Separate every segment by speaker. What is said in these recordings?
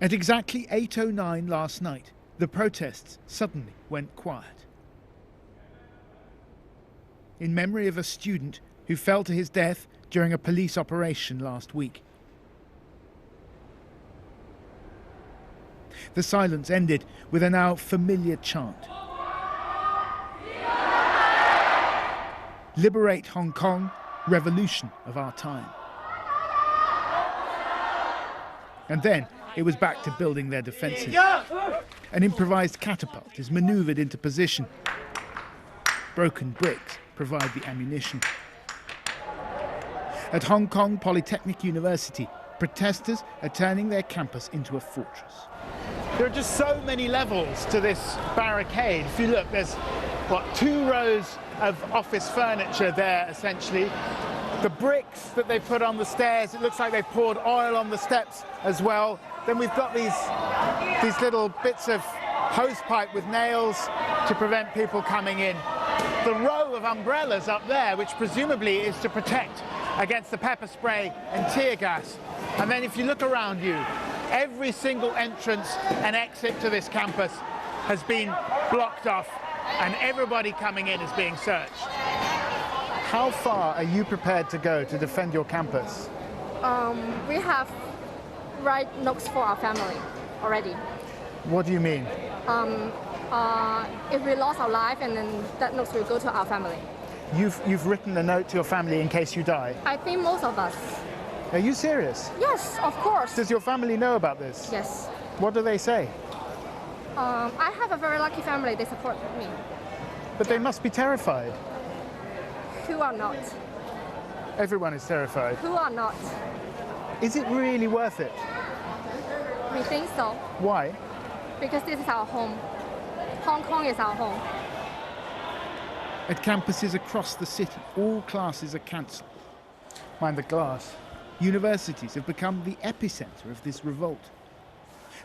Speaker 1: At exactly 8:09 last night, the protests suddenly went quiet. In memory of a student who fell to his death during a police operation last week. The silence ended with a now familiar chant. Liberate Hong Kong, revolution of our time. And then it was back to building their defences. An improvised catapult is manoeuvred into position. Broken bricks provide the ammunition. At Hong Kong Polytechnic University, protesters are turning their campus into a fortress. There are just so many levels to this barricade. If you look, there's, 2 rows of office furniture there, essentially. The bricks that they put on the stairs, it looks like they poured oil on the steps as well. Then we've got these little bits of hose pipe with nails to prevent people coming in. The row of umbrellas up there, which presumably is to protect against the pepper spray and tear gas. And then if you look around you, every single entrance and exit to this campus has been blocked off, and everybody coming in is being searched. How far are you prepared to go to defend your campus?
Speaker 2: We have write notes for our family already.
Speaker 1: What do you mean?
Speaker 2: If we lost our life, and then that notes will go to our family.
Speaker 1: You've written a note to your family in case you die?
Speaker 2: I think most of us.
Speaker 1: Are you serious?
Speaker 2: Yes, of course.
Speaker 1: Does your family know about this?
Speaker 2: Yes.
Speaker 1: What do they say?
Speaker 2: I have a very lucky family. They support me.
Speaker 1: But they must be terrified.
Speaker 2: Who are not?
Speaker 1: Everyone is terrified.
Speaker 2: Who are not?
Speaker 1: Is it really worth it?
Speaker 2: We think so.
Speaker 1: Why?
Speaker 2: Because this is our home. Hong Kong is our home.
Speaker 1: At campuses across the city, all classes are cancelled. Mind the glass. Universities have become the epicentre of this revolt.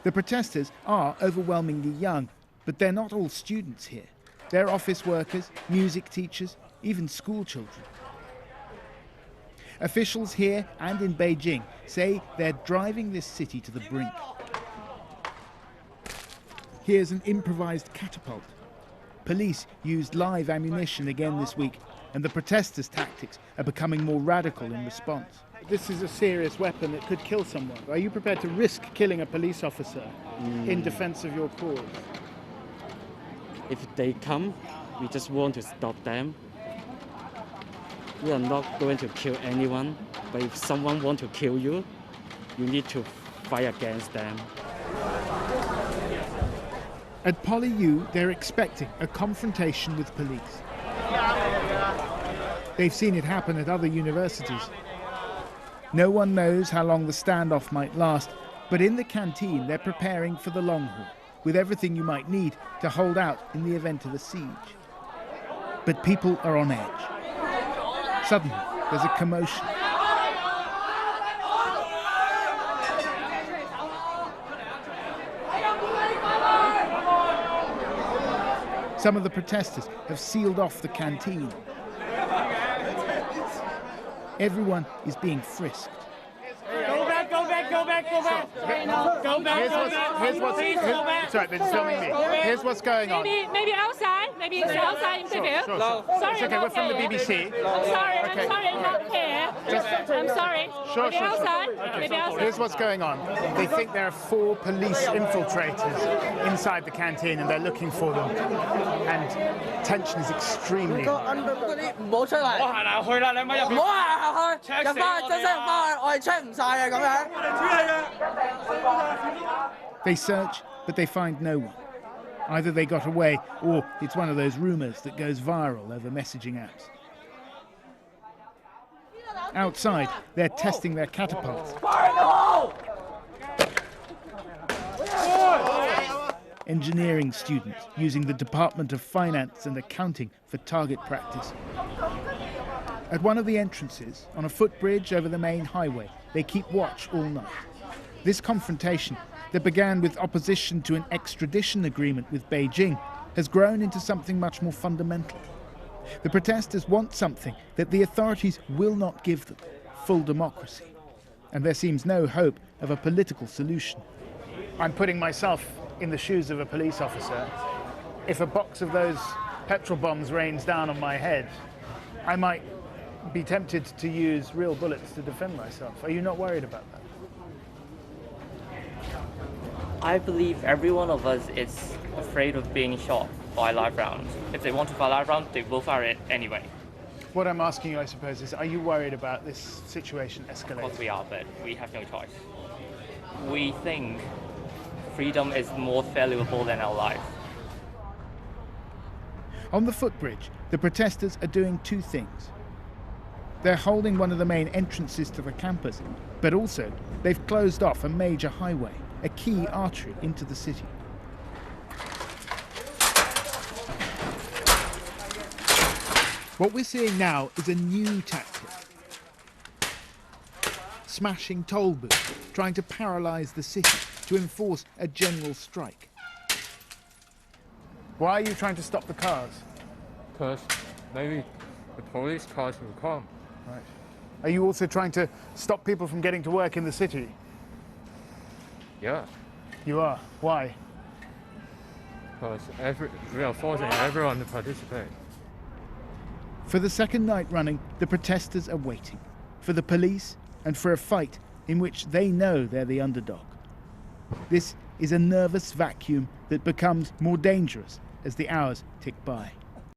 Speaker 1: The protesters are overwhelmingly young, but they're not all students here. They're office workers, music teachers, even school children. Officials here and in Beijing say they're driving this city to the brink. Here's an improvised catapult. Police used live ammunition again this week, and the protesters' tactics are becoming more radical in response. This is a serious weapon that could kill someone. Are you prepared to risk killing a police officer in defense of your cause?
Speaker 3: If they come, we just want to stop them. We are not going to kill anyone, but if someone wants to kill you, you need to fight against them.
Speaker 1: At PolyU, they're expecting a confrontation with police. They've seen it happen at other universities. No one knows how long the standoff might last, but in the canteen they're preparing for the long haul, with everything you might need to hold out in the event of a siege. But people are on edge. Suddenly, there's a commotion. Some of the protesters have sealed off the canteen. Everyone is being frisked.
Speaker 4: Go back, go back, go back, go back. Go back.
Speaker 1: Sorry, they're just filming me. Here's what's going on.
Speaker 4: Maybe outside. Maybe it's outside interview.
Speaker 1: Sure.
Speaker 4: Sorry,
Speaker 1: It's okay, we're from the BBC.
Speaker 4: I'm sorry, I'm not here. I'm sorry.
Speaker 1: Sure.
Speaker 4: Outside. Maybe outside.
Speaker 1: Here's what's going on. They think there are 4 police infiltrators inside the canteen and they're looking for them. And tension is extremely high. They search, but they find no one. Either they got away, or it's one of those rumours that goes viral over messaging apps. Outside, they're testing their catapults. Engineering students using the Department of Finance and Accounting for target practice. At one of the entrances, on a footbridge over the main highway, they keep watch all night. This confrontation, that began with opposition to an extradition agreement with Beijing, has grown into something much more fundamental. The protesters want something that the authorities will not give them: full democracy. And there seems no hope of a political solution. I'm putting myself in the shoes of a police officer. If a box of those petrol bombs rains down on my head, I might be tempted to use real bullets to defend myself. Are you not worried about that?
Speaker 5: I believe every one of us is afraid of being shot by live rounds. If they want to fire live rounds, they will fire it anyway.
Speaker 1: What I'm asking you, I suppose, is are you worried about this situation escalating?
Speaker 5: Of course we are, but we have no choice. We think freedom is more valuable than our life.
Speaker 1: On the footbridge, the protesters are doing two things. They're holding one of the main entrances to the campus, but also they've closed off a major highway, a key artery into the city. What we're seeing now is a new tactic. Smashing toll booths, trying to paralyse the city, to enforce a general strike. Why are you trying to stop the cars?
Speaker 6: Because maybe the police cars will come.
Speaker 1: Right. Are you also trying to stop people from getting to work in the city?
Speaker 6: Yeah,
Speaker 1: You are. Why?
Speaker 6: because we are forcing everyone to participate.
Speaker 1: For the second night running, the protesters are waiting for the police and for a fight in which they know they're the underdog. This is a nervous vacuum that becomes more dangerous as the hours tick by.